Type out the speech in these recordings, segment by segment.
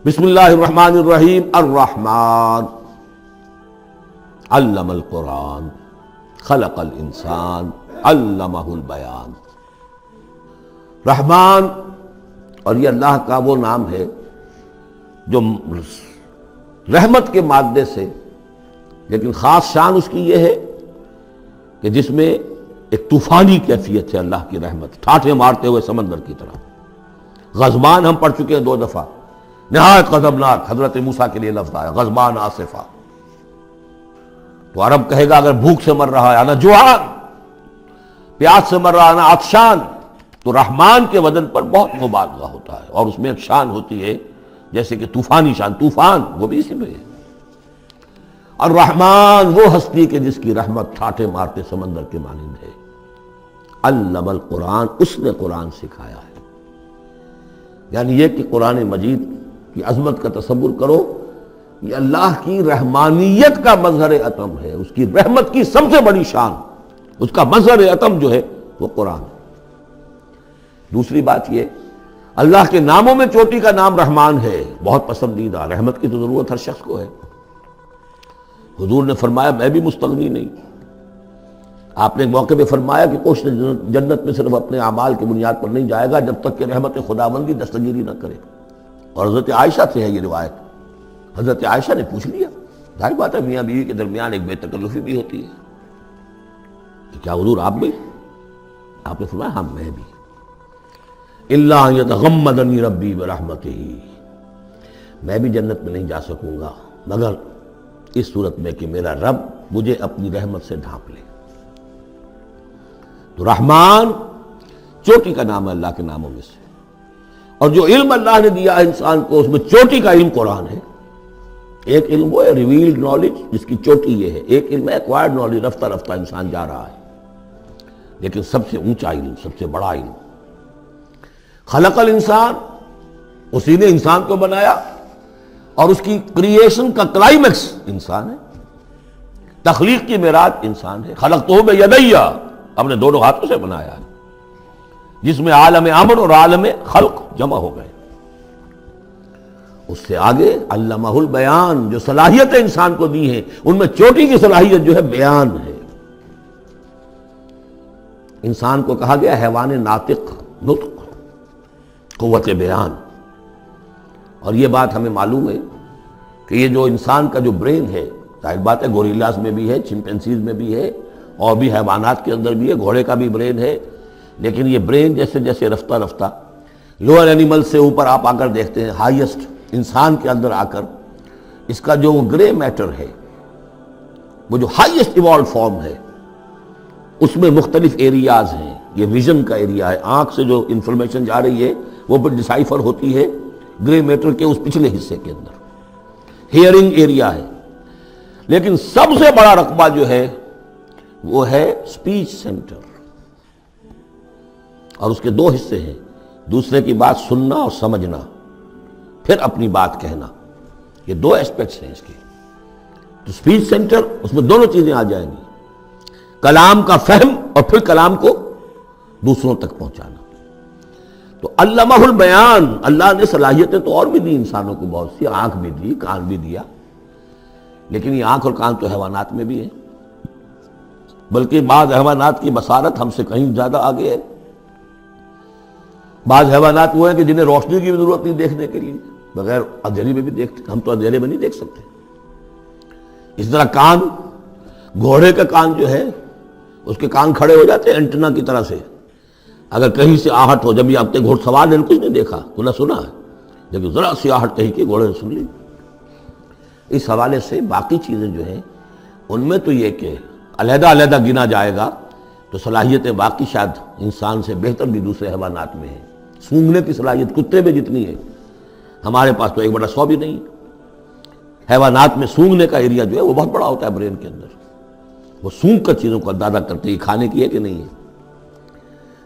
بسم اللہ الرحمن الرحیم الرحمن علم القرآن خلق الانسان علمہ البیان۔ رحمان، اور یہ اللہ کا وہ نام ہے جو رحمت کے مادے سے، لیکن خاص شان اس کی یہ ہے کہ جس میں ایک طوفانی کیفیت ہے اللہ کی رحمت، ٹھاٹھے مارتے ہوئے سمندر کی طرح۔ غضبان ہم پڑھ چکے ہیں 2 دفعہ، نہایت غضبناک، حضرت موسیٰ کے لیے لفظ آیا غضبان آصفہ۔ تو عرب کہے گا اگر بھوک سے مر رہا ہے انا جوعان، پیاس سے مر رہا ہے انا عطشان، تو رحمان کے وزن پر بہت مبالغہ ہوتا ہے، اور اس میں ایک شان ہوتی ہے جیسے کہ طوفانی شان، طوفان وہ بھی اسی میں ہے۔ الرحمن وہ ہستی کہ جس کی رحمت ٹھاٹھے مارتے سمندر کے مانند ہے۔ علم القرآن، اس نے قرآن سکھایا ہے۔ یعنی یہ کہ قرآن مجید کی عظمت کا تصور کرو، یہ اللہ کی رحمانیت کا مظہر عتم ہے، اس کی رحمت کی سب سے بڑی شان، اس کا مظہر عتم جو ہے وہ قرآن ہے۔ دوسری بات یہ، اللہ کے ناموں میں چوٹی کا نام رحمان ہے، بہت پسندیدہ۔ رحمت کی تو ضرورت ہر شخص کو ہے۔ حضور نے فرمایا میں بھی مستغنی نہیں۔ آپ نے ایک موقع پہ فرمایا کہ کوشش جنت میں صرف اپنے اعمال کی بنیاد پر نہیں جائے گا جب تک کہ رحمت خداوندی دستگیری نہ کرے۔ اور حضرت عائشہ سے ہے یہ روایت۔ حضرت عائشہ نے پوچھ لیا، ظاہر بات ہے میاں بیوی کے درمیان ایک بے تکلفی بھی ہوتی ہے، کہ کیا حضور آپ بھی؟ آپ نے فرمایا ہاں میں بھی۔ الا ان یتغمدنی ربی برحمتہ، میں بھی جنت میں نہیں جا سکوں گا مگر اس صورت میں کہ میرا رب مجھے اپنی رحمت سے ڈھانپ لے۔ تو رحمان چوٹی کا نام ہے اللہ کے ناموں میں سے، اور جو علم اللہ نے دیا ہے انسان کو اس میں چوٹی کا علم قرآن ہے۔ ایک علم وہ ہے ریویلڈ نالج جس کی چوٹی یہ ہے، ایک علم ہے ایکوائرڈ نالج، رفتہ رفتہ انسان جا رہا ہے، لیکن سب سے اونچا علم، سب سے بڑا علم خلق الانسان، اسی نے انسان کو بنایا، اور اس کی کریشن کا کلائمیکس انسان ہے، تخلیق کی معراج انسان ہے۔ خلقتہ بیدی، اپنے دونوں ہاتھوں سے بنایا ہے، جس میں عالم امر اور عالم خلق جمع ہو گئے۔ اس سے آگے علمہ البیان، جو صلاحیتیں انسان کو دی ہیں ان میں چوٹی کی صلاحیت جو ہے بیان ہے۔ انسان کو کہا گیا حیوان ناطق، نطق، قوت بیان۔ اور یہ بات ہمیں معلوم ہے کہ یہ جو انسان کا جو برین ہے، ظاہر بات ہے گوریلاز میں بھی ہے، چمپینزیز میں بھی ہے، اور بھی حیوانات کے اندر بھی ہے، گھوڑے کا بھی برین ہے، لیکن یہ برین جیسے جیسے رفتہ رفتہ لوئر اینیمل سے اوپر آپ آ کر دیکھتے ہیں، ہائیسٹ انسان کے اندر آ کر اس کا جو گرے میٹر ہے، وہ جو ہائیسٹ ایوالڈ فارم ہے، اس میں مختلف ایریاز ہیں۔ یہ ویژن کا ایریا ہے، آنکھ سے جو انفارمیشن جا رہی ہے وہ پھر ڈیسائفر ہوتی ہے گرے میٹر کے اس پچھلے حصے کے اندر، ہیئرنگ ایریا ہے۔ لیکن سب سے بڑا رقبہ جو ہے وہ ہے سپیچ سینٹر، اور اس کے 2 حصے ہیں، دوسرے کی بات سننا اور سمجھنا، پھر اپنی بات کہنا۔ یہ 2 ایسپیکٹس ہیں اس کے۔ تو سپیچ سینٹر، اس میں دونوں چیزیں آ جائیں گی، کلام کا فہم اور پھر کلام کو دوسروں تک پہنچانا۔ تو علمہ البیان، اللہ نے صلاحیتیں تو اور بھی دی انسانوں کو بہت سی، آنکھ بھی دی، کان بھی دیا، لیکن یہ آنکھ اور کان تو حیوانات میں بھی ہے، بلکہ بعض حیوانات کی بصارت ہم سے کہیں زیادہ آگے ہے۔ بعض حیوانات وہ ہیں کہ جنہیں روشنی کی بھی ضرورت نہیں دیکھنے کے لیے، بغیر اندھیرے میں بھی دیکھتے، ہم تو اندھیرے میں نہیں دیکھ سکتے۔ اس طرح کان، گھوڑے کا کان جو ہے اس کے کان کھڑے ہو جاتے ہیں اینٹنا کی طرح سے، اگر کہیں سے آہٹ ہو، جب یہ آپ کے گھوڑ سوار نے کچھ نہیں دیکھا، تو نہ سنا ہے، لیکن ذرا سی آہٹ کہیں کہ گھوڑے نے سن لی۔ اس حوالے سے باقی چیزیں جو ہیں ان میں تو یہ کہ علیحدہ علیحدہ گنا جائے گا تو صلاحیتیں باقی شاید انسان سے بہتر بھی دوسرے حیوانات میں ہیں۔ سونگھنے کی صلاحیت کتے میں جتنی ہے ہمارے پاس تو 1/100 بھی نہیں ہے۔ حیوانات میں سونگھنے کا ایریا جو ہے وہ بہت بڑا ہوتا ہے برین کے اندر، وہ سونگ کر چیزوں کو اندازہ کرتے ہیں کھانے کی ہے کہ نہیں ہے۔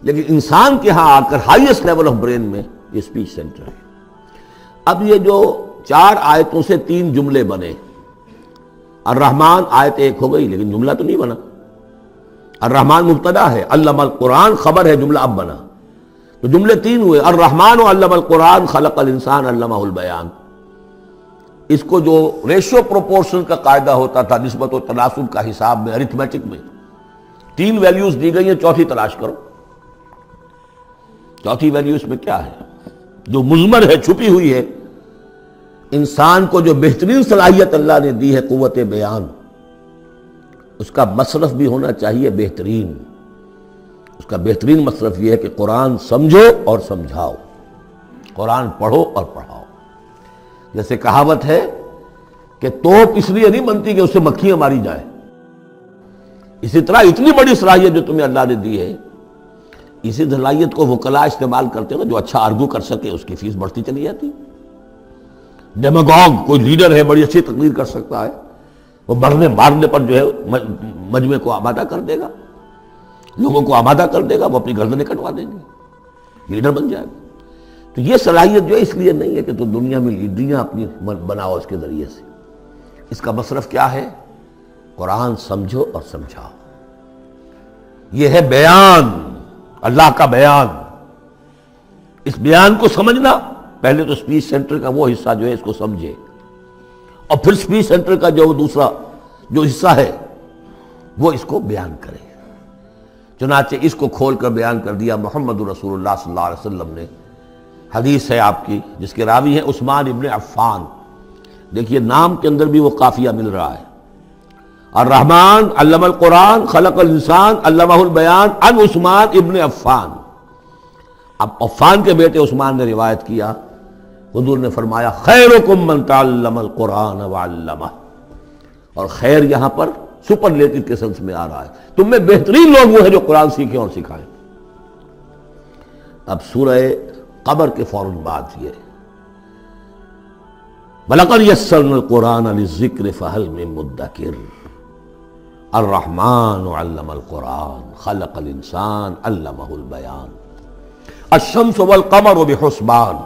لیکن انسان کے ہاں آ کر ہائیسٹ لیول آف برین میں یہ سپیچ سینٹر ہے۔ اب یہ جو 4 آیتوں سے 3 جملے بنے، الرحمن آیت 1 ہو گئی لیکن جملہ تو نہیں بنا۔ الرحمن مبتدا ہے، علم القرآن خبر ہے، جملہ اب بنا، تو جملے 3 ہوئے، الرحمن علم القرآن خلق الانسان علمہ البیان۔ اس کو جو ریشو پروپورشن کا قاعدہ ہوتا تھا نسبت و تناسب کا حساب میں ارتھمیٹک میں 3 ویلیوز دی گئی ہیں، چوتھی تلاش کرو۔ چوتھی ویلیو اس میں کیا ہے جو مضمر ہے، چھپی ہوئی ہے؟ انسان کو جو بہترین صلاحیت اللہ نے دی ہے قوت بیان، اس کا مصرف بھی ہونا چاہیے بہترین۔ اس کا بہترین مصرف یہ ہے کہ قرآن سمجھو اور سمجھاؤ، قرآن پڑھو اور پڑھاؤ۔ جیسے کہاوت ہے کہ توپ اس لیے نہیں بنتی کہ اس سے مکھیاں ماری جائیں، اسی طرح اتنی بڑی صلاحیت جو تمہیں اللہ نے دی ہے، اسی صلاحیت کو وکلاء استعمال کرتے ہیں جو اچھا آرگو کر سکے، اس کی فیس بڑھتی چلی جاتی۔ ڈیماگوگ کوئی لیڈر ہے، بڑی اچھی تقریر کر سکتا ہے، وہ مرنے مارنے پر جو ہے مجمع کو آمادہ کر دے گا، لوگوں کو آمادہ کر دے گا، وہ اپنی گردنیں کٹوا دیں گے، لیڈر بن جائے گا۔ تو یہ صلاحیت جو ہے اس لیے نہیں ہے کہ تو دنیا میں لیڈریاں اپنی بناؤ اس کے ذریعے سے، اس کا مصرف کیا ہے؟ قرآن سمجھو اور سمجھاؤ۔ یہ ہے بیان، اللہ کا بیان۔ اس بیان کو سمجھنا، پہلے تو اسپیچ سینٹر کا وہ حصہ جو ہے اس کو سمجھے، اور پھر اسپیچ سینٹر کا جو دوسرا جو حصہ ہے وہ اس کو بیان کرے۔ چنانچہ اس کو کھول کر بیان کر دیا محمد رسول اللہ صلی اللہ علیہ وسلم نے۔ حدیث ہے آپ کی جس کے راوی ہیں عثمان ابن عفان۔ دیکھیے نام کے اندر بھی وہ قافیہ مل رہا ہے، الرحمن علم القرآن خلق الانسان علمہ البیان عن عثمان ابن عفان۔ اب عفان کے بیٹے عثمان نے روایت کیا، حضور نے فرمایا خیرکم من تعلم القرآن وعلمہ، اور خیر یہاں پر سپرلیٹو کے سنس میں آ رہا ہے، تم میں بہترین لوگ وہ ہیں جو قرآن سیکھیں اور سکھائیں۔ اب سورہ قمر کے فوراً بعد یہ وَلَقَدْ يَسَّرْنَا الْقُرْآنَ لِلذِّكْرِ فَهَلْ مِن مُدَّكِرٍ الرحمن علم القرآن خلق الانسان علمہ البیان الشمس والقمر بحسبان۔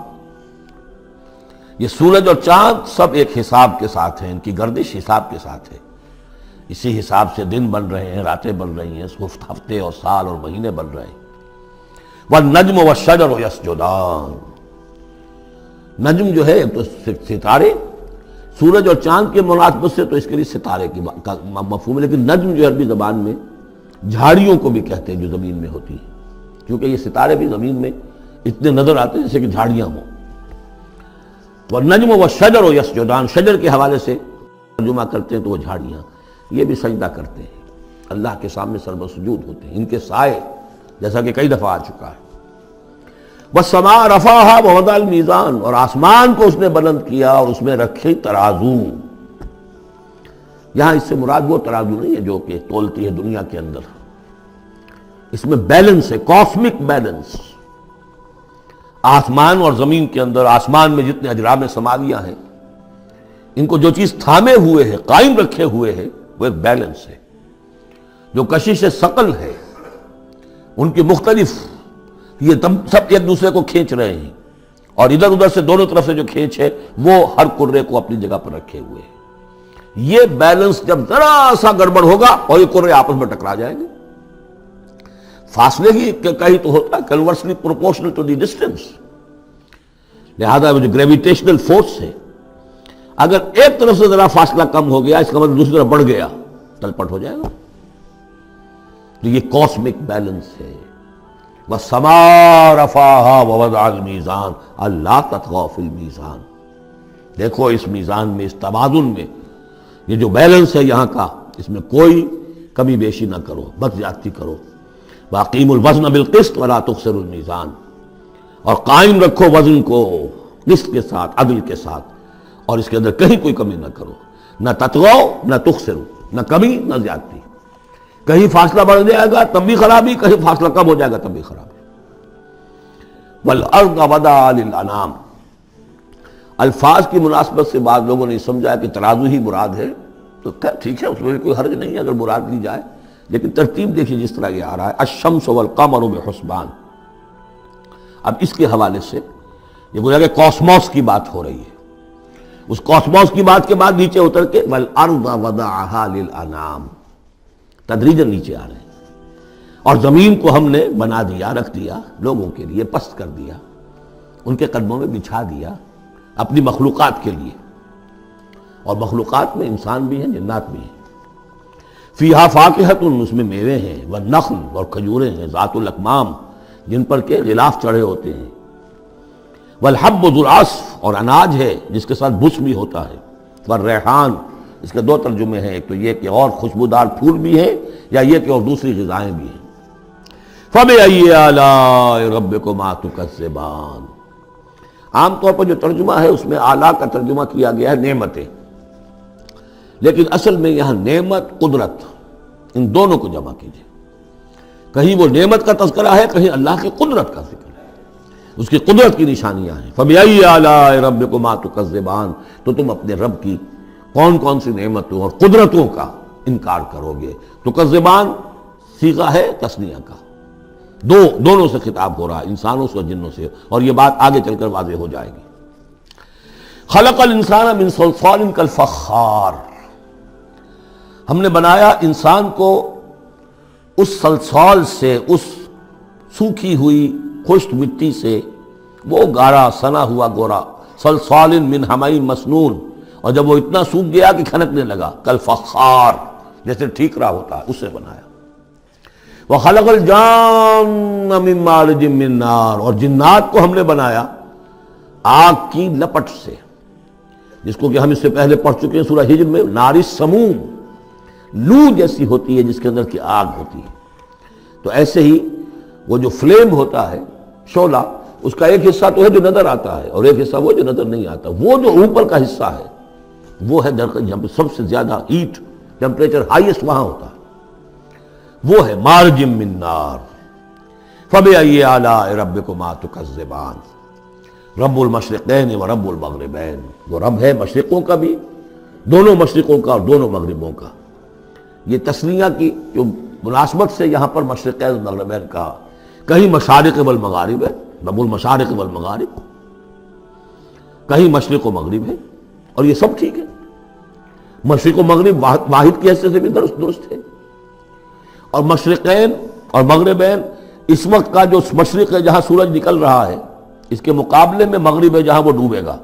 یہ سورج اور چاند سب ایک حساب کے ساتھ ہیں، ان کی گردش حساب کے ساتھ ہے، اسی حساب سے دن بن رہے ہیں، راتیں بن رہی ہیں، ہفتے اور سال اور مہینے بن رہے ہیں۔ والنجم والشجر یسجدان، نجم جو ہے تو ستارے، سورج اور چاند کے مناسبت سے تو اس کے لیے ستارے کی مفہوم ہے، لیکن نجم جو عربی زبان میں جھاڑیوں کو بھی کہتے ہیں جو زمین میں ہوتی ہیں، کیونکہ یہ ستارے بھی زمین میں اتنے نظر آتے ہیں جیسے کہ جھاڑیاں ہوں۔ والنجم والشجر یسجدان، شجر کے حوالے سے ترجمہ کرتے ہیں تو وہ جھاڑیاں، یہ بھی سجدہ کرتے ہیں، اللہ کے سامنے سربسجود ہوتے ہیں، ان کے سائے جیسا کہ کئی دفعہ آ چکا ہے۔ والسماء رفعها ووضع الميزان، اور آسمان کو اس نے بلند کیا اور اس میں رکھے ترازو۔ یہاں اس سے مراد وہ ترازو نہیں ہے جو کہ تولتی ہے دنیا کے اندر، اس میں بیلنس ہے، کاسمک بیلنس۔ آسمان اور زمین کے اندر، آسمان میں جتنے اجرام سماویہ ہیں، ان کو جو چیز تھامے ہوئے ہے، قائم رکھے ہوئے ہے، وہ ایک بیلنس ہے۔ جو کشش ثقل ہے، ان کی مختلف، یہ سب ایک دوسرے کو کھینچ رہے ہیں، اور ادھر ادھر سے دونوں طرف سے جو کھینچ ہے وہ ہر کرے کو اپنی جگہ پر رکھے ہوئے ہیں۔ یہ بیلنس جب ذرا سا گڑبڑ ہوگا اور یہ کرے آپس میں ٹکرا جائیں گے۔ فاصلے ہی کہیں تو ہوتا ہے conversely proportional to the distance, لہذا وہ جو گریویٹیشنل فورس ہے، اگر ایک طرف سے ذرا فاصلہ کم ہو گیا اس کا مطلب دوسری طرف بڑھ گیا، تلپٹ ہو جائے گا۔ تو یہ کاسمک بیلنس ہے۔ وَالسَّمَاءَ رَفَعَهَا وَوَضَعَ الْمِيزَانَ أَلَّا تَطْغَوْا فِي الْمِيزَانِ، دیکھو اس میزان میں، اس توازن میں، یہ جو بیلنس ہے یہاں کا، اس میں کوئی کمی بیشی نہ کرو، بد زیادتی کرو۔ وَأَقِيمُوا الْوَزْنَ بِالْقِسْطِ وَلَا تُخْسِرُوا الْمِيزَانَ، اور قائم رکھو وزن کو قسط کے ساتھ، عدل کے ساتھ، اور اس کے اندر کہیں کوئی کمی نہ کرو، نہ تطغوا نہ تخسروا، نہ کمی نہ زیادتی۔ کہیں فاصلہ بڑھ جائے گا تب بھی خرابی، کہیں فاصلہ کم ہو جائے گا تب بھی خرابی۔ وَالْأَرْضَ وَضَعَهَا لِلْأَنَامِ، الفاظ کی مناسبت سے بعض لوگوں نے سمجھا کہ ترازو ہی مراد ہے، تو ٹھیک ہے، اس میں کوئی حرج نہیں ہے اگر مراد لی جائے، لیکن ترتیب دیکھیے جس طرح یہ آ رہا ہے الشمس والقمر بحسبان۔ اب اس کے حوالے سے یہ گویا کہ کاسموس کی بات ہو رہی ہے، اس کاسموس کی بات کے بعد نیچے اتر کے وَالْأَرْضَ وَضَعَهَا لِلْأَنَامِ، تدریجاً نیچے آ رہے ہیں، اور زمین کو ہم نے بنا دیا، رکھ دیا لوگوں کے لیے، پست کر دیا، ان کے قدموں میں بچھا دیا اپنی مخلوقات کے لیے۔ اور مخلوقات میں انسان بھی ہیں، جنات بھی ہیں۔ فیہا فاکہۃ، اس میں میوے ہیں، والنخل، اور کھجوریں ہیں، ذات الاکمام، جن پر کے غلاف چڑھے ہوتے ہیں، والحب ذو العصف، اور اناج ہے جس کے ساتھ بس بھی ہوتا ہے، والریحان، اس کے دو ترجمے ہیں، ایک تو یہ کہ اور خوشبودار پھول بھی ہیں، یا یہ کہ اور دوسری غذائیں بھی ہیں۔ فَبِأَيِّ آلَاءِ رَبِّكُمَا تُكَذِّبَانِ، عام طور پر جو ترجمہ ہے اس میں آلاء کا ترجمہ کیا گیا ہے نعمتیں، لیکن اصل میں یہاں نعمت، قدرت، ان دونوں کو جمع کیجیے۔ کہیں وہ نعمت کا تذکرہ ہے، کہیں اللہ کی قدرت کا ذکر ہے، اس کی قدرت کی نشانیاں ہیں۔ فَبِأَيِّ آلَاءِ رَبِّكُمَا تُكَذِّبَانِ، تو تم اپنے رب کی کون کون سی نعمتوں اور قدرتوں کا انکار کرو گے۔ تکذبان صیغہ ہے تثنیہ کا، دونوں سے خطاب ہو رہا ہے، انسانوں سے اور جنوں سے، اور یہ بات آگے چل کر واضح ہو جائے گی۔ خلق الانسان من صلصال کالفخار، ہم نے بنایا انسان کو اس صلصال سے، اس سوکھی ہوئی خشک مٹی سے، وہ گارا سنا ہوا گورا، صلصال من حمإ مسنون، اور جب وہ اتنا سوکھ گیا کہ کھنکنے لگا، کالفخار، جیسے ٹھیکرا ہوتا ہے، اسے بنایا۔ وَخَلَقَ الْجَانَّ مِن مَارِجٍ مِّن نَار، اور جنات کو ہم نے بنایا آگ کی لپٹ سے، جس کو کہ ہم اس سے پہلے پڑھ چکے ہیں سورہ ہجر میں، نار السموم، لو جیسی ہوتی ہے جس کے اندر کی آگ ہوتی ہے۔ تو ایسے ہی وہ جو فلیم ہوتا ہے، شعلہ، اس کا ایک حصہ تو ہے جو نظر آتا ہے، اور ایک حصہ وہ جو نظر نہیں آتا۔ وہ جو اوپر کا حصہ ہے وہ ہے جہاں پہ سب سے زیادہ ہیٹ، ٹیمپریچر ہائیسٹ وہاں ہوتا ہے، وہ ہے مارج من نار۔ فَبِأَيِّ آلَاءِ رَبِّكُمَا تُكَذِّبَانِ، رب المشرقین و رب المغربین، وہ رب ہے مشرقوں کا بھی، دونوں مشرقوں کا اور دونوں مغربوں کا۔ یہ تسنیہ کی جو مناسبت سے یہاں پر مشرقین و مغربین کہا، کہیں مشارق والمغارب ہے، رب المشارق والمغارب، کہیں مشرق و مغرب ہے، اور یہ سب ٹھیک ہے، مشرق و مغرب واحد کی حیثیت سے بھی درست ہے۔ اور مشرقین اور مغربین، اس وقت کا جو مشرق ہے جہاں سورج نکل رہا ہے، اس کے مقابلے میں مغرب ہے جہاں وہ ڈوبے گا،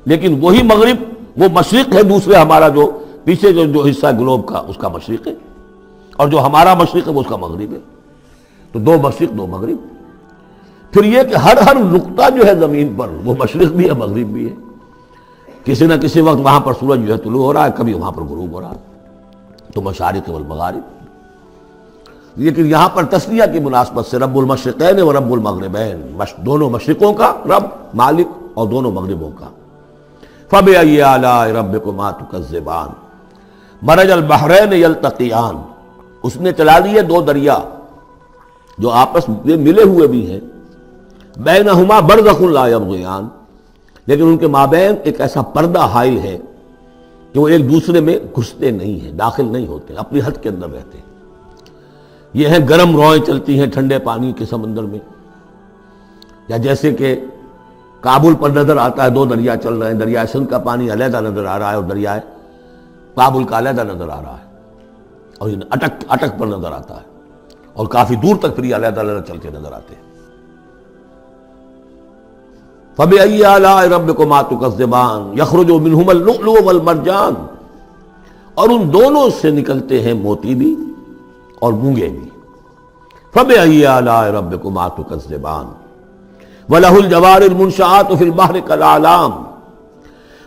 لیکن وہی مغرب وہ مشرق ہے دوسرے، ہمارا جو پیچھے جو حصہ ہے گلوب کا، اس کا مشرق ہے، اور جو ہمارا مشرق ہے وہ اس کا مغرب ہے۔ تو دو مشرق دو مغرب۔ پھر یہ کہ ہر نقطہ جو ہے زمین پر وہ مشرق بھی ہے مغرب بھی ہے، کسی نہ کسی وقت وہاں پر سورج جو ہے طلوع ہو رہا ہے، کبھی وہاں پر غروب ہو رہا ہے، تو مشارق والمغارب۔ لیکن یہاں پر تسنیہ کی مناسبت سے رب المشرقین و رب المغربین، دونوں مشرقوں کا رب مالک اور دونوں مغربوں کا۔ فَبِأَيِّ آلَاءِ رَبِّكُمَا تُكَذِّبَانِ، مَرَجَ الْبَحْرَيْنِ يَلْتَقِيَانِ، اس نے چلا لیے دو دریا جو آپس میں ملے ہوئے بھی ہیں، بینہما برزخ لا یبغیان، لیکن ان کے مابین ایک ایسا پردہ حائل ہے کہ وہ ایک دوسرے میں گھستے نہیں ہیں، داخل نہیں ہوتے، اپنی حد کے اندر رہتے ہیں۔ یہ ہیں گرم روئیں چلتی ہیں ٹھنڈے پانی کے سمندر میں، یا جیسے کہ کابل پر نظر آتا ہے دو دریا چل رہے ہیں، دریائے سندھ کا پانی علیحدہ نظر آ رہا ہے اور دریائے کابل کا علیحدہ نظر آ رہا ہے، اور یہ اٹک پر نظر آتا ہے، اور کافی دور تک پھر یہ علیحدہ علیحدہ چلتے نظر آتے ہیں۔ فَبِأَيِّ آلَاءِ رَبِّكُمَا تُكَذِّبَانِ يَخْرُجُ مِنْهُمَا اللُّؤْلُؤُ وَالْمَرْجَانُ، اور ان دونوں سے نکلتے ہیں موتی بھی اور مونگے بھی۔ فَبِأَيِّ آلَاءِ رَبِّكُمَا تُكَذِّبَانِ وَلَهُ الْجَوَارِ الْمُنشَآتُ فِي الْبَحْرِ كَالْأَعْلَامِ،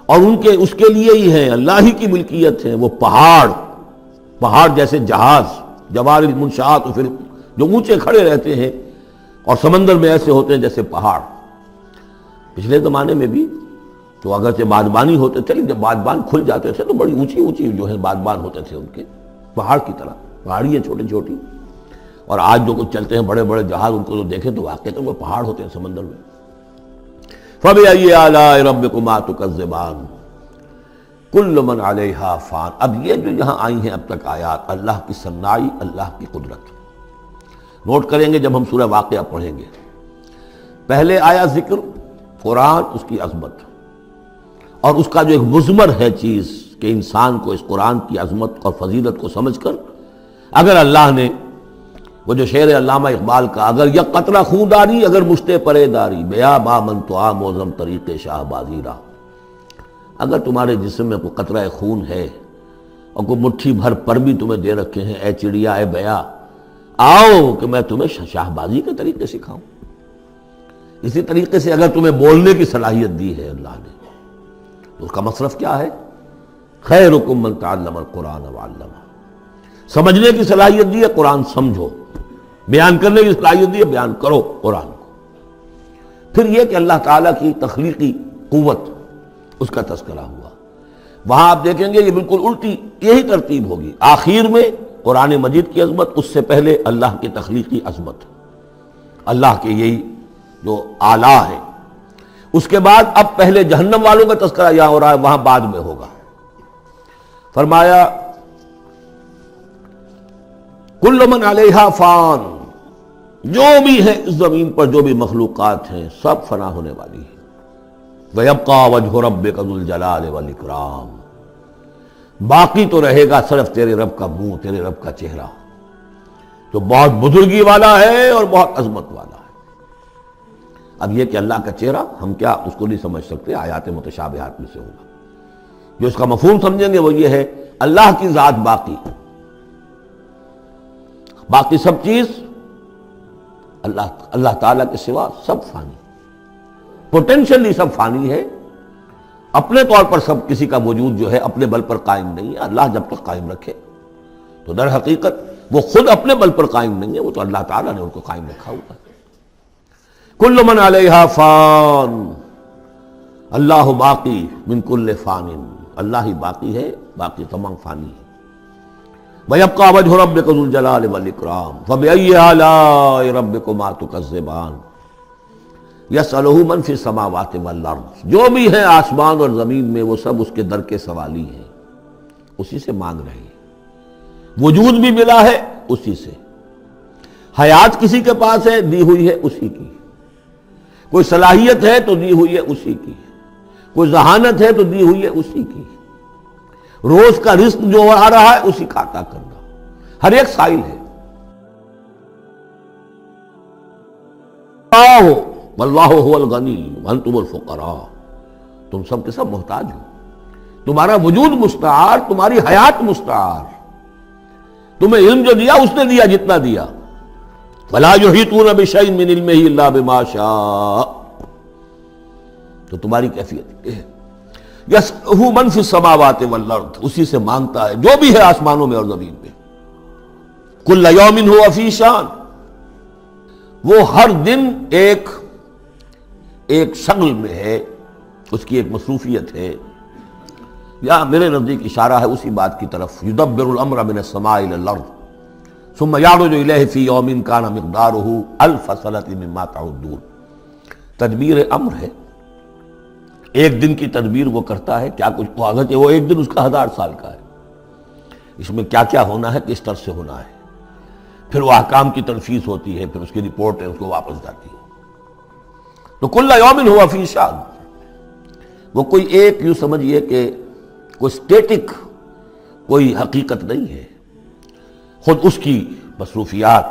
اور اس کے لیے ہی ہیں، اللہ ہی کی ملکیت ہے وہ پہاڑ جیسے جہاز، جوار المنشآت جو اونچے کھڑے رہتے ہیں اور سمندر میں ایسے ہوتے ہیں جیسے پہاڑ۔ پچھلے زمانے میں بھی تو اگرچہ بادبانی ہوتے تھے، لیکن جب بادبان کھل جاتے تھے تو بڑی اونچی جو ہے بادبان ہوتے تھے ان کے، پہاڑ کی طرح، پہاڑی ہیں چھوٹی چھوٹی۔ اور آج جو کچھ چلتے ہیں بڑے بڑے جہاز، ان کو تو دیکھیں تو واقعی تو وہ پہاڑ ہوتے ہیں سمندر میں۔ فَبِأَيِّ آلَاءِ رَبِّكُمَا تُكَذِّبَانِ كُلُّ مَنْ عَلَيْهَا فَانٍ، اب یہ جو یہاں آئی ہیں اب تک آیات، اللہ کی صنائی، اللہ کی قدرت نوٹ کریں گے جب ہم سورہ واقعہ پڑھیں گے۔ پہلے آیا ذکر قرآن، اس کی عظمت، اور اس کا جو ایک مضمر ہے چیز کہ انسان کو اس قرآن کی عظمت اور فضیلت کو سمجھ کر، اگر اللہ نے وہ جو شعر علامہ اقبال کا، اگر یک قطرہ خون داری، اگر مشتے پرے داری، بیا با من تو موزم طریق شاہ بازی را، اگر تمہارے جسم میں کوئی قطرہ خون ہے اور کوئی مٹھی بھر پر بھی تمہیں دے رکھے ہیں، اے چڑیا اے بیا، آؤ کہ میں تمہیں شاہ بازی کے طریقے سکھاؤں۔ اسی طریقے سے اگر تمہیں بولنے کی صلاحیت دی ہے اللہ نے تو اس کا مصرف کیا ہے؟ خیرکم من تعلم القرآن وعلمہ۔ سمجھنے کی صلاحیت دی ہے، قرآن سمجھو۔ بیان کرنے کی صلاحیت دی ہے، بیان کرو قرآن کو۔ پھر یہ کہ اللہ تعالیٰ کی تخلیقی قوت، اس کا تذکرہ ہوا۔ وہاں آپ دیکھیں گے یہ بالکل الٹی یہی ترتیب ہوگی، آخر میں قرآن مجید کی عظمت، اس سے پہلے اللہ کی تخلیقی عظمت، اللہ کے یہی جو اعلیٰ ہے۔ اس کے بعد اب پہلے جہنم والوں کا تذکرہ یہاں ہو رہا ہے، وہاں بعد میں ہوگا۔ فرمایا کل من علیہا فان، جو بھی ہے اس زمین پر جو بھی مخلوقات ہیں سب فنا ہونے والی ہے۔ وَيَبْقَى وَجْهُ رَبِّكَ ذُو الْجَلَالِ وَالْإِكْرَامِ، باقی تو رہے گا صرف تیرے رب کا منہ، تیرے رب کا چہرہ، جو بہت بزرگی والا ہے اور بہت عظمت والا ہے۔ اب یہ کہ اللہ کا چہرہ ہم کیا اس کو نہیں سمجھ سکتے، آیات متشابہات میں سے ہوگا۔ جو اس کا مفہوم سمجھیں گے وہ یہ ہے اللہ کی ذات باقی، باقی سب چیز اللہ تعالیٰ کے سوا سب فانی، پوٹینشلی سب فانی ہے، اپنے طور پر سب کسی کا وجود جو ہے اپنے بل پر قائم نہیں ہے۔ اللہ جب تک قائم رکھے تو در حقیقت وہ خود اپنے بل پر قائم نہیں ہے، وہ تو اللہ تعالیٰ نے ان کو قائم رکھا ہوا ہے۔ کل من علیہا فان، اللہ باقی من کل فان، اللہ ہی باقی ہے، باقی تمام فانی ہے۔ وَيَبْقَى وَجْهُ رَبِّكَ ذُو الْجَلَالِ وَالْإِكْرَامِ فَبِأَيِّ آلَاءِ رَبِّكُمَا تُكَذِّبَانِ يَسْأَلُهُ مَنْ فِي السَّمَاوَاتِ وَالْأَرْضِ، جو بھی ہے آسمان اور زمین میں وہ سب اس کے در کے سوالی ہیں، اسی سے مانگ رہے ہیں۔ وجود بھی ملا ہے اسی سے، حیات کسی کے پاس ہے دی ہوئی ہے اسی کی، کوئی صلاحیت ہے تو دی ہوئی ہے اسی کی، کوئی ذہانت ہے تو دی ہوئی ہے اسی کی، روز کا رزق جو آ رہا ہے اسی کا عطا کرنا، ہر ایک سائل ہے۔ واللہ هو الغنی وانتم الفقراء، تم سب کے سب محتاج ہو، تمہارا وجود مستعار، تمہاری حیات مستعار، تمہیں علم جو دیا اس نے دیا جتنا دیا۔ فلا یحیطون بشیء من علمہ الا بما شاء، تو تمہاری کیفیت یہ ہے۔ یسألہ من فی السماوات والارض، اسی سے مانگتا ہے جو بھی ہے آسمانوں میں اور زمین میں۔ کل یوم ہوا فی شان، وہ ہر دن ایک شغل میں ہے، اس کی ایک مصروفیت ہے، یا میرے نزدیک اشارہ ہے اسی بات کی طرف، یدبر الامر من السماء الى الارض ثم یعرج الیہ فی یوم کان مقدارہ الف سنۃ مما تعدون۔ تدبیر امر ہے، ایک دن کی تدبیر وہ کرتا ہے، کیا کچھ حاجت ہے، وہ ایک دن اس کا 1000 سال کا ہے، اس میں کیا کیا ہونا ہے، کس طرح سے ہونا ہے، پھر وہ احکام کی تنفیذ ہوتی ہے، پھر اس کی رپورٹ ہے، اس کو واپس جاتی ہے۔ تو کل یوم ہوا فی شان، وہ کوئی ایک یوں سمجھیے کہ کوئی اسٹیٹک کوئی حقیقت نہیں ہے، خود اس کی مصروفیات،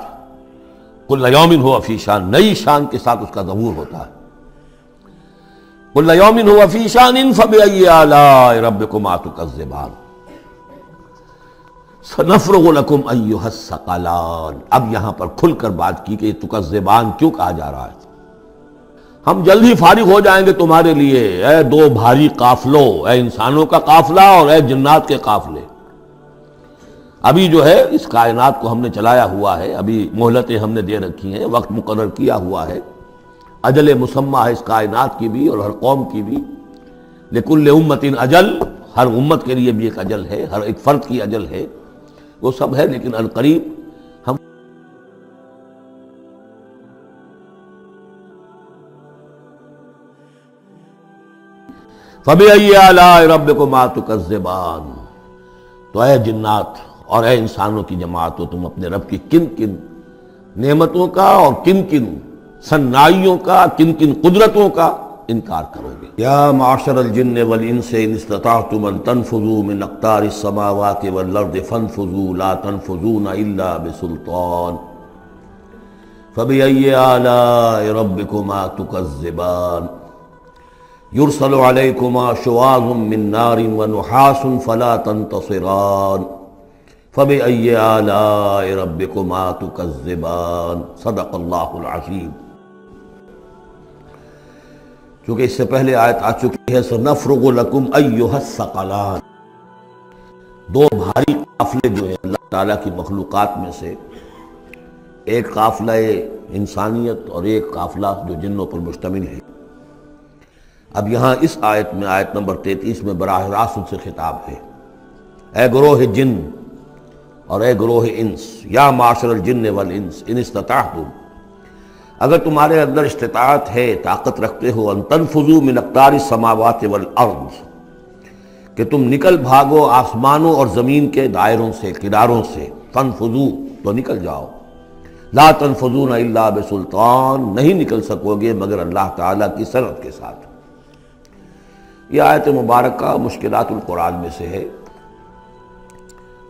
کل یوم ہوا فی شان، نئی شان کے ساتھ اس کا ظہور ہوتا ہے۔ کل یوم ہوا فی شان فبأی آلاء ربکما تکذبان سنفرغ لکم ایھا الثقلان۔ اب یہاں پر کھل کر بات کی کہ یہ تکذبان کیوں کہا جا رہا ہے۔ ہم جلد ہی فارغ ہو جائیں گے تمہارے لیے، اے دو بھاری قافلوں، اے انسانوں کا قافلہ اور اے جنات کے قافلے۔ ابھی جو ہے اس کائنات کو ہم نے چلایا ہوا ہے، ابھی مہلتیں ہم نے دے رکھی ہیں، وقت مقرر کیا ہوا ہے، اجل مسمى ہے اس کائنات کی بھی اور ہر قوم کی بھی۔ لکل امت اجل، ہر امت کے لیے بھی ایک اجل ہے، ہر ایک فرد کی اجل ہے، وہ سب ہے، لیکن عنقریب ہم فَبِأَيِّ آلَاءِ رَبِّكُمَا تُكَذِّبَانِ، تو اے جنات اور اے انسانوں کی جماعت، تم اپنے رب کی کن کن نعمتوں کا اور کن کن صنائیوں کا، کن کن قدرتوں کا انکار کرو گے۔ یا معشر الجن والانس ان استطعتم ان تنفذوا من اقطار السماوات والارض فانفذوا لا تنفذون الا بسلطان فبأي آلاء ربكما تكذبان۔ یرسل علیکما شواظ من نار ونحاس فلا تنتصران فبأی آلاء ربکما تکذبان صدق اللہ العظیم۔ چونکہ اس سے پہلے آیت آ چکی ہے سنفرغ لکم ایھا الثقلان، دو بھاری قافلے جو ہیں اللہ تعالیٰ کی مخلوقات میں سے، ایک قافلہ انسانیت اور ایک قافلہ جو جنوں پر مشتمل ہے۔ اب یہاں اس آیت میں آیت نمبر 33 میں براہ راست ان سے خطاب ہے، اے گروہ جن اور اے گروہ انس، یا معاشر الجن والانس ان استطعتم، اگر تمہارے اندر استطاعت ہے، طاقت رکھتے ہو، ان تنفذوا من اقطار السماوات والارض، کہ تم نکل بھاگو آسمانوں اور زمین کے دائروں سے، کناروں سے، تنفذوا تو نکل جاؤ، لا تنفذون الا بسلطان، نہیں نکل سکو گے مگر اللہ تعالیٰ کی سند کے ساتھ۔ یہ آیت مبارکہ مشکلات القرآن میں سے ہے،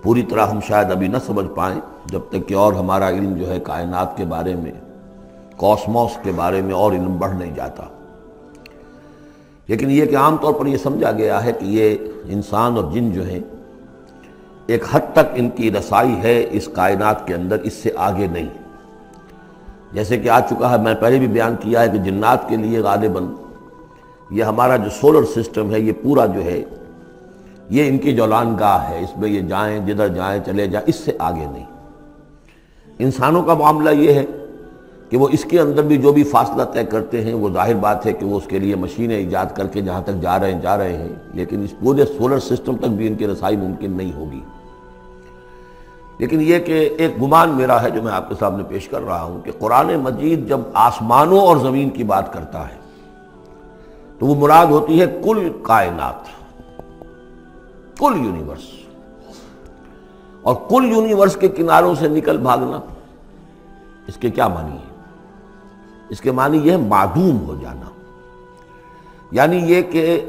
پوری طرح ہم شاید ابھی نہ سمجھ پائیں جب تک کہ اور ہمارا علم جو ہے کائنات کے بارے میں، کاسموس کے بارے میں اور علم بڑھ نہیں جاتا۔ لیکن یہ کہ عام طور پر یہ سمجھا گیا ہے کہ یہ انسان اور جن جو ہیں ایک حد تک ان کی رسائی ہے اس کائنات کے اندر، اس سے آگے نہیں۔ جیسے کہ آ چکا ہے، میں پہلے بھی بیان کیا ہے کہ جنات کے لیے غالباً یہ ہمارا جو سولر سسٹم ہے، یہ پورا جو ہے یہ ان کی جولان گاہ ہے، اس میں یہ جائیں جدھر جائیں چلے جائیں، اس سے آگے نہیں۔ انسانوں کا معاملہ یہ ہے کہ وہ اس کے اندر بھی جو بھی فاصلہ طے کرتے ہیں، وہ ظاہر بات ہے کہ وہ اس کے لیے مشینیں ایجاد کر کے جہاں تک جا رہے ہیں، لیکن اس پورے سولر سسٹم تک بھی ان کی رسائی ممکن نہیں ہوگی۔ لیکن یہ کہ ایک گمان میرا ہے جو میں آپ کے سامنے پیش کر رہا ہوں کہ قرآن مجید جب آسمانوں اور زمین کی بات کرتا ہے تو وہ مراد ہوتی ہے کل کائنات، کل یونیورس، اور کل یونیورس کے کناروں سے نکل بھاگنا، اس کے کیا معنی ہے؟ اس کے معنی یہ ہے معدوم ہو جانا، یعنی یہ کہ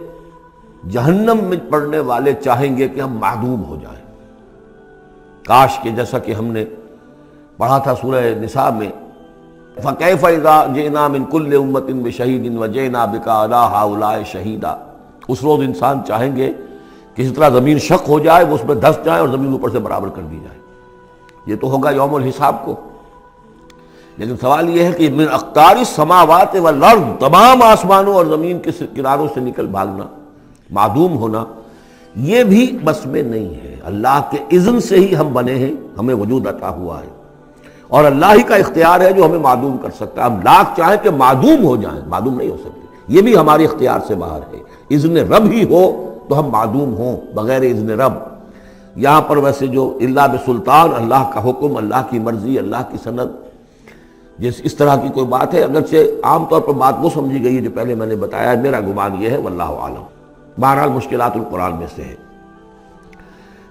جہنم میں پڑنے والے چاہیں گے کہ ہم معدوم ہو جائیں۔ کاش کہ جیسا کہ ہم نے پڑھا تھا سورہ نساء میں، فَكَيْفَ إِذَا جِئْنَا مِن كُلِّ أُمَّةٍ بِشَهِيدٍ وَجِئْنَا بِكَ عَلَىٰ هَٰؤُلَاءِ شَهِيدًا۔ اس روز انسان چاہیں گے کہ اس طرح زمین شق ہو جائے، وہ اس میں دھس جائے اور زمین اوپر سے برابر کر دی جائے۔ یہ تو ہوگا یوم الحساب کو۔ لیکن سوال یہ ہے کہ من اقطار السماوات والارض، تمام آسمانوں اور زمین کے کناروں سے نکل بھاگنا، معدوم ہونا، یہ بھی بس میں نہیں ہے۔ اللہ کے اذن سے ہی ہم بنے ہیں، ہمیں وجود عطا ہوا ہے، اور اللہ ہی کا اختیار ہے جو ہمیں معدوم کر سکتا ہے۔ ہم لاکھ چاہیں کہ معدوم ہو جائیں، معدوم نہیں ہو سکتے، یہ بھی ہمارے اختیار سے باہر ہے۔ اذن رب ہی ہو تو ہم معدوم ہوں بغیر اذن رب۔ یہاں پر ویسے جو اللہ بسلطان، اللہ کا حکم، اللہ کی مرضی، اللہ کی سند، اس طرح کی کوئی بات ہے، اگرچہ عام طور پر بات وہ سمجھی گئی ہے جو پہلے میں نے بتایا ہے، میرا گمان یہ ہے واللہ عالم۔ بہرحال مشکلات القرآن میں سے ہے۔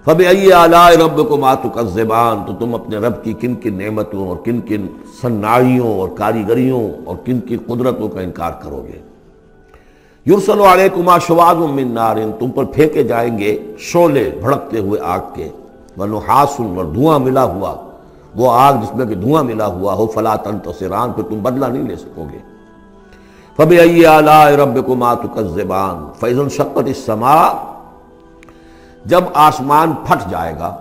فَبِأَيِّ آلَاءِ رَبِّكُمَا تُكَذِّبَانِ، تو تم اپنے رب کی کن کن نعمتوں اور کن کن صناعیوں اور کاریگریوں اور کن کی قدرتوں کا انکار کرو گے۔ یرسل علیکما شواظ من نار، تم پر پھینکے جائیں گے شعلے بھڑکتے ہوئے آگ کے، ونحاس، اور دھواں ملا ہوا، وہ آگ جس میں کہ دھواں ملا ہوا ہو، فلا تنتصران، پھر تم بدلہ نہیں لے سکو گے۔ فَبِأَيِّ آلَاءِ رَبِّكُمَا تُكَذِّبَانِ فَإِذَا انشَقَّتِ السَّمَاءُ، جب آسمان پھٹ جائے گا،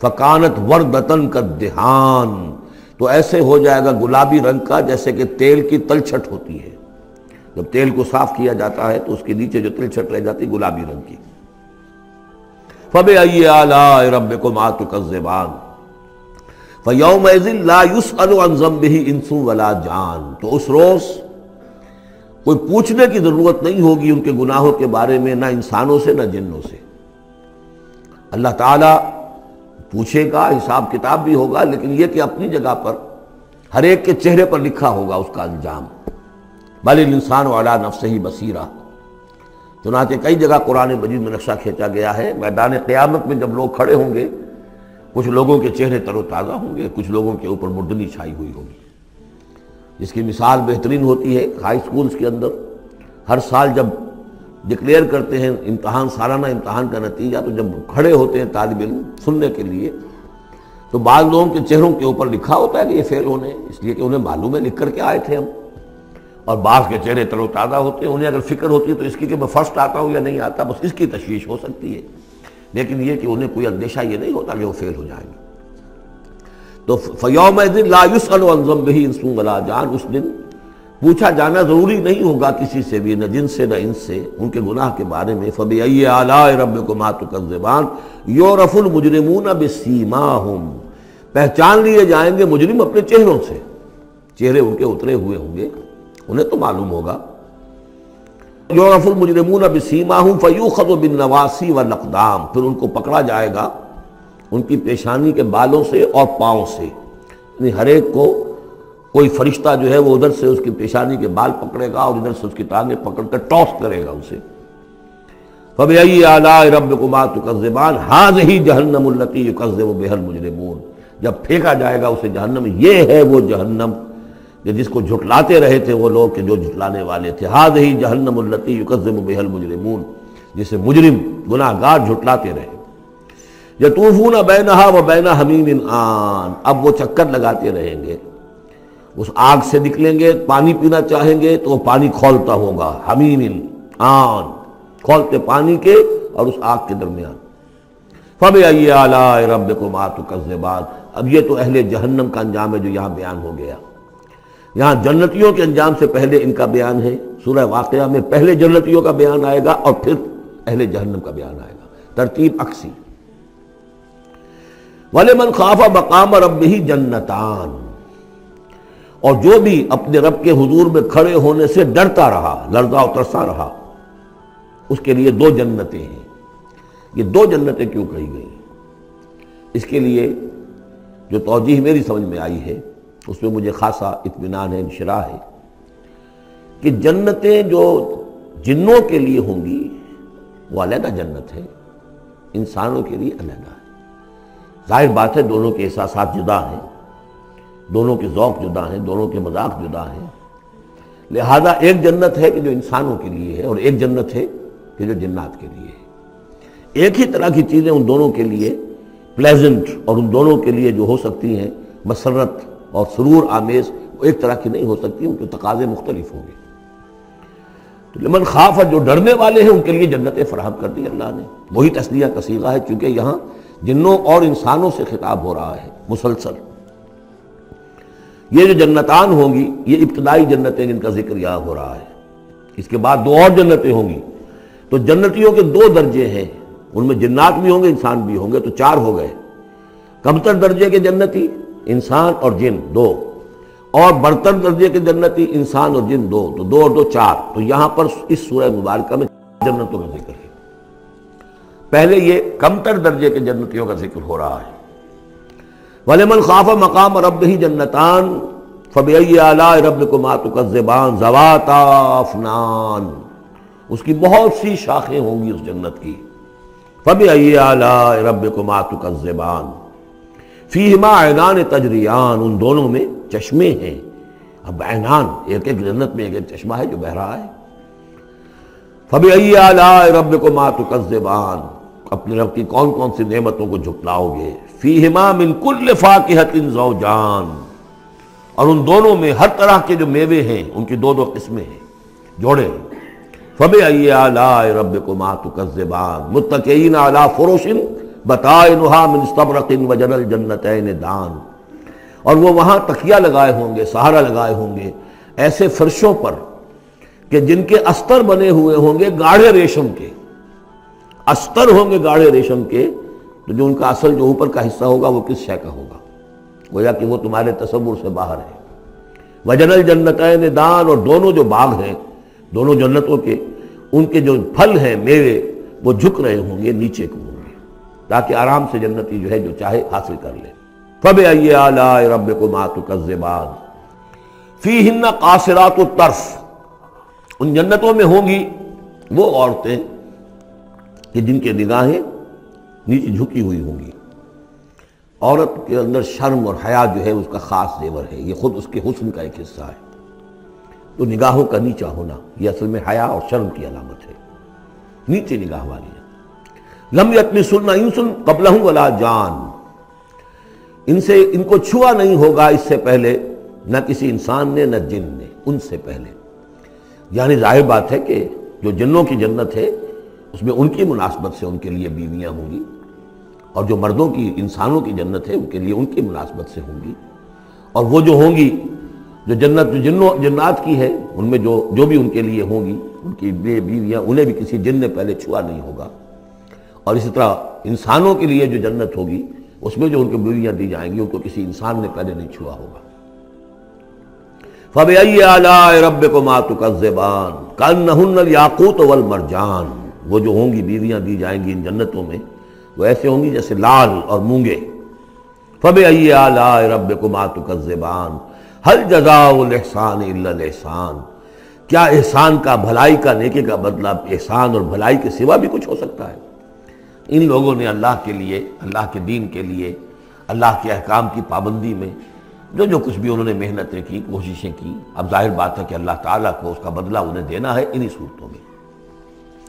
فَكَانَتْ وَرْدَةً كَالدِّهَانِ، تو ایسے ہو جائے گا گلابی رنگ کا جیسے کہ تیل کی تلچھٹ ہوتی ہے۔ جب تیل کو صاف کیا جاتا ہے تو اس کے نیچے جو تلچھٹ رہ جاتی گلابی رنگ کی۔ فَبِأَيِّ آلَاءِ رَبِّكُمَا تُكَذِّبَانِ فَيَوْمَئِذٍ لَا يُسْأَلُ عَنْ ذَنبِهِ إِنسٌ وَلَا جَانٌ، تو اس روز کوئی پوچھنے کی ضرورت نہیں ہوگی ان کے گناہوں کے بارے میں، نہ انسانوں سے نہ جنوں سے۔ اللہ تعالیٰ پوچھے گا، حساب کتاب بھی ہوگا، لیکن یہ کہ اپنی جگہ پر ہر ایک کے چہرے پر لکھا ہوگا اس کا انجام۔ بل الانسان علی نفسہ بصیرہ، چنانچہ کئی جگہ قرآن مجید میں نقشہ کھینچا گیا ہے، میدان قیامت میں جب لوگ کھڑے ہوں گے، کچھ لوگوں کے چہرے تر و تازہ ہوں گے، کچھ لوگوں کے اوپر مردنی چھائی ہوئی ہوگی۔ جس کی مثال بہترین ہوتی ہے ہائی سکولز کے اندر، ہر سال جب ڈکلیئر کرتے ہیں امتحان، سالانہ امتحان کا نتیجہ، تو جب کھڑے ہوتے ہیں طالب علم سننے کے لیے، تو بعض لوگوں کے چہروں کے اوپر لکھا ہوتا ہے کہ یہ فیل ہونے، اس لیے کہ انہیں معلوم ہے لکھ کر کے آئے تھے ہم، اور بعض کے چہرے تر و تازہ ہوتے ہیں، انہیں اگر فکر ہوتی ہے تو اس کی کہ میں فرسٹ آتا ہوں یا نہیں آتا، بس اس کی تشویش ہو سکتی ہے، لیکن یہ کہ انہیں کوئی اندیشہ یہ نہیں ہوتا کہ وہ فیل ہو جائیں گے۔ تو فَيَوْمَئِذٍ لَا يُسْأَلُ عَنْ ذَنبِهِ انس ولا جان، اس دن پوچھا جانا ضروری نہیں ہوگا کسی سے بھی، نہ جن سے نہ انس سے، ان کے گناہ کے بارے میں۔ فَبِأَيِّ آلَاءِ رَبِّكُمَا تُكَذِّبَانِ يُعْرَفُ الْمُجْرِمُونَ بِسِيمَاهُمْ، پہچان لیے جائیں گے مجرم اپنے چہروں سے، چہرے ان کے اترے ہوئے ہوں گے، انہیں تو معلوم ہوگا۔ یعرف المجرمون بسیماہم فیؤخذ بالنواصی والاقدام، پھر ان کو پکڑا جائے گا ان کی پیشانی کے بالوں سے اور پاؤں سے، یعنی ہر ایک کو کوئی فرشتہ جو ہے وہ ادھر سے اس کی پیشانی کے بال پکڑے گا اور ادھر سے اس کی ٹانگیں پکڑ کر ٹاس کرے گا اسے۔ فبأي آلاء ربكما تكذبان هذه جہنم التي يكذب بها المجرمون، جب پھینکا جائے گا اسے جہنم، یہ ہے وہ جہنم کہ جس کو جھٹلاتے رہے تھے وہ لوگ کہ جو جھٹلانے والے تھے۔ هذه جہنم التي يكذب بها المجرمون، جسے مجرم گناہ گار جھٹلاتے رہے۔ یطوفون بینہا و بین حمیم آن، اب وہ چکر لگاتے رہیں گے، اس آگ سے نکلیں گے، پانی پینا چاہیں گے تو وہ پانی کھولتا ہوگا، حمیم آن، کھولتے پانی کے اور اس آگ کے درمیان۔ فَبِأَيِّ آلَاءِ رَبِّكُمَا تُكَذِّبَانِ، اب یہ تو اہل جہنم کا انجام ہے جو یہاں بیان ہو گیا۔ یہاں جنتیوں کے انجام سے پہلے ان کا بیان ہے، سورہ واقعہ میں پہلے جنتیوں کا بیان آئے گا اور پھر اہل جہنم کا بیان آئے گا، ترتیب عکسی۔ وَلِمَنْ خَافَ مَقَامَ رَبِّهِ جَنَّتَانِ، اور جو بھی اپنے رب کے حضور میں کھڑے ہونے سے ڈرتا رہا، لرزا و ترسا رہا، اس کے لیے دو جنتیں ہیں۔ یہ دو جنتیں کیوں کہی گئی؟ اس کے لیے جو توجیہ میری سمجھ میں آئی ہے اس میں مجھے خاصا اطمینان ہے، انشراح ہے کہ جنتیں جو جنوں کے لیے ہوں گی وہ علیحدہ جنت ہے، انسانوں کے لیے علیحدہ ہے۔ ظاہر بات ہے دونوں کے احساسات جدا ہیں، دونوں کے ذوق جدا ہیں، دونوں کے مذاق جدا ہیں، لہذا ایک جنت ہے کہ جو انسانوں کے لیے ہے اور ایک جنت ہے کہ جو جنات کے لیے ہے۔ ایک ہی طرح کی چیزیں ان دونوں کے لیے پلیزنٹ اور ان دونوں کے لیے جو ہو سکتی ہیں مسرت اور سرور آمیز، وہ ایک طرح کی نہیں ہو سکتی، ان کے تقاضے مختلف ہوں گے۔ تو لمن خاف، جو ڈرنے والے ہیں ان کے لیے جنتیں فراہم کر دی اللہ نے، وہی تسلیہ کا صیغہ ہے چونکہ یہاں جنوں اور انسانوں سے خطاب ہو رہا ہے مسلسل۔ یہ جو جنتان ہوں گی یہ ابتدائی جنتیں جن کا ذکر یہاں ہو رہا ہے، اس کے بعد دو اور جنتیں ہوں گی۔ تو جنتیوں کے دو درجے ہیں، ان میں جنات بھی ہوں گے انسان بھی ہوں گے، تو چار ہو گئے۔ کمتر درجے کے جنتی انسان اور جن دو، اور برتر درجے کے جنتی انسان اور جن دو، تو دو اور دو چار۔ تو یہاں پر اس سورہ مبارکہ میں جنتوں کا ذکر ہے۔ پہلے یہ کمتر درجے کے جنتیوں کا ذکر ہو رہا ہے۔ وَلِمَنْ خَافَ مَقَامَ رَبِّهِ جَنَّتَانِ فَبِأَيِّ آلَاءِ رَبِّكُمَا تُكَذِّبَانِ ذَوَاتَا أَفْنَانٍ، اس کی بہت سی شاخیں ہوں گی اس جنت کی۔ فَبِأَيِّ آلَاءِ رَبِّكُمَا تُكَذِّبَانِ فِيهِمَا عَيْنَانِ تَجْرِيَانِ، ان دونوں میں چشمے ہیں۔ اب عینان، ایک ایک جنت میں ایک ایک چشمہ ہے جو بہہ رہا ہے۔ فَبِأَيِّ آلَاءِ رَبِّكُمَا تُكَذِّبَانِ، اپنے رب کی کون کون سی نعمتوں کو جھٹلاؤ گے۔ فِيهِمَا مِن كُلِّ فَاكِهَةٍ زَوْجَانِ، اور ان دونوں میں ہر طرح کے جو میوے ہیں ان کی دو دو قسمیں ہیں، جوڑے۔ فَبِأَيِّ آلَاءِ رَبِّكُمَا تُكَذِّبَانِ مُتَّكِئِينَ عَلَىٰ فُرُشٍ بَطَائِنُهَا مِن اسْتَبْرَقٍ وَجَنَى الْجَنَّتَيْنِ دَانٍ، اور وہ وہاں تکیہ لگائے ہوں گے، سہارا لگائے ہوں گے ایسے فرشوں پر کہ جن کے استر بنے ہوئے ہوں گے گاڑھے ریشم کے، استر ہوں گے گاڑھے ریشم کے، تو جو ان کا اصل جو اوپر کا حصہ ہوگا وہ کس شے کا ہوگا، گویا کہ وہ تمہارے تصور سے باہر ہے۔ وَجَنَى الْجَنَّتَيْنِ دَانٍ، اور دونوں جو باغ ہیں دونوں جنتوں کے، ان کے جو پھل ہیں میوے وہ جھک رہے ہوں گے، نیچے کو ہوں گے، تاکہ آرام سے جنتی جو ہے جو چاہے حاصل کر لے۔ فَبِأَيِّ آلَاءِ رَبِّكُمَا تُكَذِّبَانِ فِيهِنَّ قَاصِرَاتُ الطَّرْفِ، ان جنتوں میں ہوں گی وہ عورتیں کہ جن کے نگاہیں نیچے جھکی ہوئی ہوں گی۔ عورت کے اندر شرم اور حیا جو ہے اس کا خاص زیور ہے، یہ خود اس کے حسن کا ایک حصہ ہے۔ تو نگاہوں کا نیچا ہونا یہ اصل میں حیا اور شرم کی علامت ہے، نیچے نگاہ والی ہے۔ لم یطمثن انس قبلہم ولا جان، ان کو چھوا نہیں ہوگا اس سے پہلے نہ کسی انسان نے نہ جن نے، ان سے پہلے۔ یعنی ظاہر بات ہے کہ جو جنوں کی جنت ہے اس میں ان کی مناسبت سے ان کے لیے بیویاں ہوں گی، اور جو مردوں کی انسانوں کی جنت ہے ان کے لیے ان کی مناسبت سے ہوں گی، اور وہ جو ہوں گی جو جنت جنات کی ہے ان میں جو بھی ان کے لیے ہوں گی ان کی بیویاں انہیں بھی کسی جن نے پہلے چھوا نہیں ہوگا، اور اسی طرح انسانوں کے لیے جو جنت ہوگی اس میں جو ان کو بیویاں دی جائیں گی ان کو کسی انسان نے پہلے نہیں چھوا ہوگا۔ فَبِأَيِّ آلَاءِ رَبِّكُمَا تُكَذِّبَانِ كَأَنَّهُنَّ الْيَاقُوتُ وَالْمَرْجَانُ، وہ جو ہوں گی بیویاں دی جائیں گی ان جنتوں میں وہ ایسے ہوں گی جیسے لال اور مونگے۔ فَبِأَيِّ آلَاءِ رَبِّكُمَا تُكَذِّبَانِ هَلْ جَزَاءُ الْإِحْسَانِ إِلَّا الْإِحْسَانُ، کیا احسان کا، بھلائی کا، نیکی کا بدلہ احسان اور بھلائی کے سوا بھی کچھ ہو سکتا ہے؟ ان لوگوں نے اللہ کے لیے، اللہ کے دین کے لیے، اللہ کے احکام کی پابندی میں جو کچھ بھی انہوں نے محنتیں کی، کوششیں کی، اب ظاہر بات ہے کہ اللہ تعالیٰ کو اس کا بدلہ انہیں دینا ہے انہی صورتوں میں۔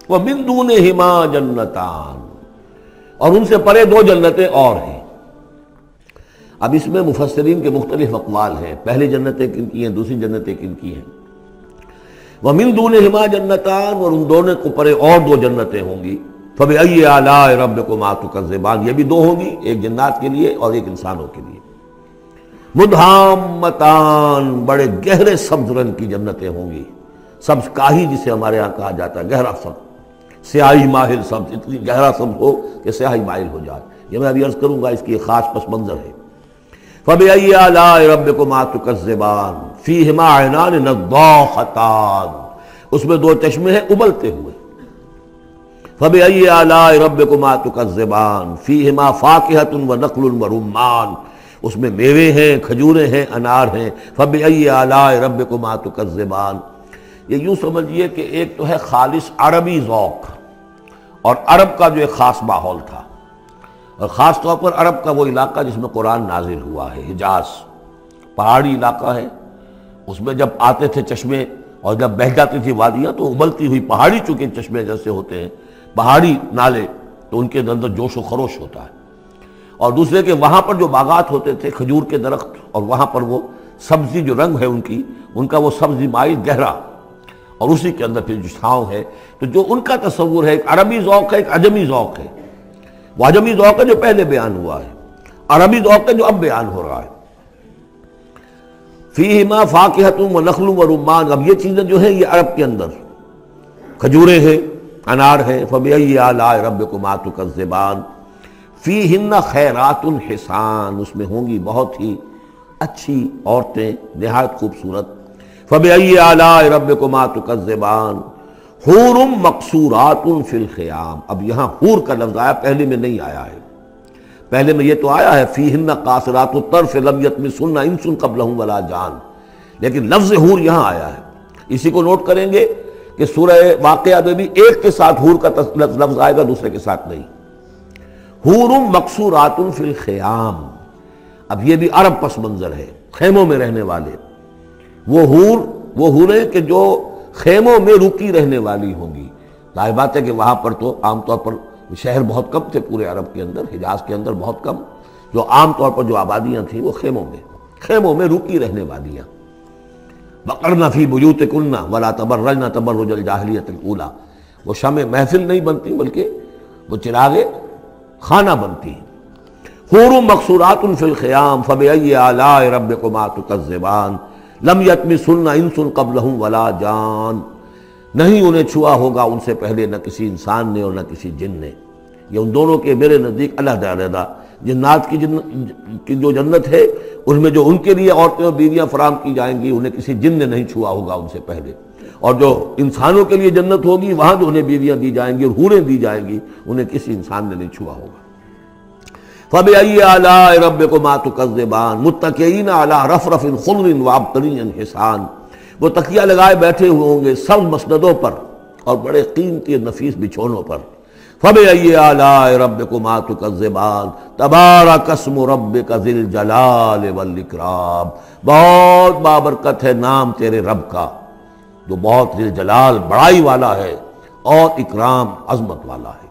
وَمِن دُونِهِمَا جَنَّتَانِ، اور ان سے پرے دو جنتیں اور ہیں۔ اب اس میں مفسرین کے مختلف اقوال ہیں، پہلی جنتیں کن کی ہیں، دوسری جنتیں کن کی ہیں۔ وَمِن دُونِهِمَا جَنَّتَانِ، اور ان دونوں کو پرے اور دو جنتیں ہوں گی۔ فَبِأَيِّ آلَاءِ رَبِّكُمَا تُكَذِّبَانِ، یہ بھی دو ہوں گی، ایک جنات کے لیے اور ایک انسانوں کے لیے۔ مدھامتان، بڑے گہرے سبز رنگ کی جنتیں ہوں گی، سبز کاہی جسے ہمارے ہاں کہا جاتا ہے، گہرا سبز، سیاہی مائل سبز، اتنی گہرا سبز ہو کہ سیاہی مائل ہو جائے، یہ میں ابھی عرض کروں گا، اس کی ایک خاص پس منظر ہے۔ فَبِأَيِّ آلَاءِ رَبِّكُمَا تُكَذِّبَانِ فِيهِمَا عَيْنَانِ نَضَّاخَتَانِ، اس میں دو چشمے ہیں ابلتے ہوئے۔ فَبِأَيِّ آلَاءِ رَبِّكُمَا تُكَذِّبَانِ فِيهِمَا فَاكِهَةٌ وَنَخْلٌ وَرُمَّانٌ، اس میں میوے ہیں، کھجوریں ہیں، انار ہیں۔ فَبِأَيِّ آلَاءِ رَبِّكُمَا تُكَذِّبَانِ، یہ یوں سمجھیے کہ ایک تو ہے خالص عربی ذوق اور عرب کا جو ایک خاص ماحول تھا، اور خاص طور پر عرب کا وہ علاقہ جس میں قرآن نازل ہوا ہے، حجاز، پہاڑی علاقہ ہے، اس میں جب آتے تھے چشمے اور جب بہہ جاتی تھی وادیاں تو ابلتی ہوئی پہاڑی چونکہ چشمے جیسے ہوتے ہیں، پہاڑی نالے، تو ان کے اندر جوش و خروش ہوتا ہے، اور دوسرے کہ وہاں پر جو باغات ہوتے تھے کھجور کے درخت، اور وہاں پر وہ سبزی جو رنگ ہے ان کا وہ سبزی مائل گہرا، اور اسی کے اندر پھر جو چھاؤں ہے، تو جو ان کا تصور ہے ایک عربی ذوق ہے، ایک عجمی ذوق ہے، وہ عجمی ذوق ہے جو پہلے بیان ہوا ہے، عربی ذوق ہے جو اب بیان ہو رہا ہے۔ فیہما فاکہۃ ونخل ورمان، اب یہ چیزیں جو ہیں یہ عرب کے اندر کھجوریں ہیں، انار ہیں۔ فبأي آلاء ربكما تكذبان فیہن خیرات حسان، اس میں ہوں گی بہت ہی اچھی عورتیں نہایت خوبصورت۔ فبأي آلاء ربكما تكذبان حور مقصورات فی الخیام، اب یہاں حور کا لفظ آیا، پہلے میں نہیں آیا ہے، پہلے میں یہ تو آیا ہے فیہن قاصرات الطرف لم یطمثن انس قبلہم ولا جان، لیکن لفظ حور یہاں آیا ہے۔ اسی کو نوٹ کریں گے کہ سورہ واقعہ میں بھی ایک کے ساتھ حور کا لفظ آئے گا، دوسرے کے ساتھ نہیں۔ حور مقصورات فی الخیام، اب یہ بھی عرب پس منظر ہے، خیموں میں رہنے والے، وہ حوریں کہ جو خیموں میں رکی رہنے والی ہوں گی۔ ظاہر بات ہے کہ وہاں پر تو عام طور پر شہر بہت کم تھے، پورے عرب کے اندر، حجاز کے اندر بہت کم، جو عام طور پر جو آبادیاں تھیں وہ خیموں میں رکی رہنے والیاں۔ وَقَرْنَ فِي بُيُوتِكُنَّ وَلَا تَبَرَّجْنَ تَبَرُّجَ الْجَاهِلِيَّةِ الْأُولَىٰ، وہ شمع محفل نہیں بنتی بلکہ وہ چراغ خانہ بنتی ہیں۔ حور مقصورات فی الخیام فبأي آلاء ربكما تكذبان لم یطمثن انس قبلہم ولا جان، نہیں انہیں چھوا ہوگا ان سے پہلے نہ کسی انسان نے اور نہ کسی جن نے۔ یہ ان دونوں کے میرے نزدیک علیحدہ علیحدہ، جنات کی جو جنت ہے اس میں جو ان کے لیے عورتیں اور بیویاں فراہم کی جائیں گی انہیں کسی جن نے نہیں چھوا ہوگا ان سے پہلے، اور جو انسانوں کے لیے جنت ہوگی وہاں جو انہیں بیویاں دی جائیں گی اور حوریں دی جائیں گی انہیں کسی انسان نے نہیں چھوا ہوگا۔ فَبِأَيِّ آلَاءِ رَبِّكُمَا تُكَذِّبَانِ مُتَّكِئِينَ عَلَىٰ رَفْرَفٍ خُضْرٍ وَعَبْقَرِيٍّ حِسَانٍ، وہ تکیہ لگائے بیٹھے ہوئے ہوں گے سب مسندوں پر اور بڑے قیمتی اور نفیس بچھونوں پر۔ فَبِأَيِّ آلَاءِ رَبِّكُمَا تُكَذِّبَانِ تَبَارَكَ اسْمُ رَبِّكَ ذِي الْجَلَالِ وَالْإِكْرَامِ، بہت بابرکت ہے نام تیرے رب کا جو بہت ذی الجلال بڑائی والا ہے اور اکرام عظمت والا ہے۔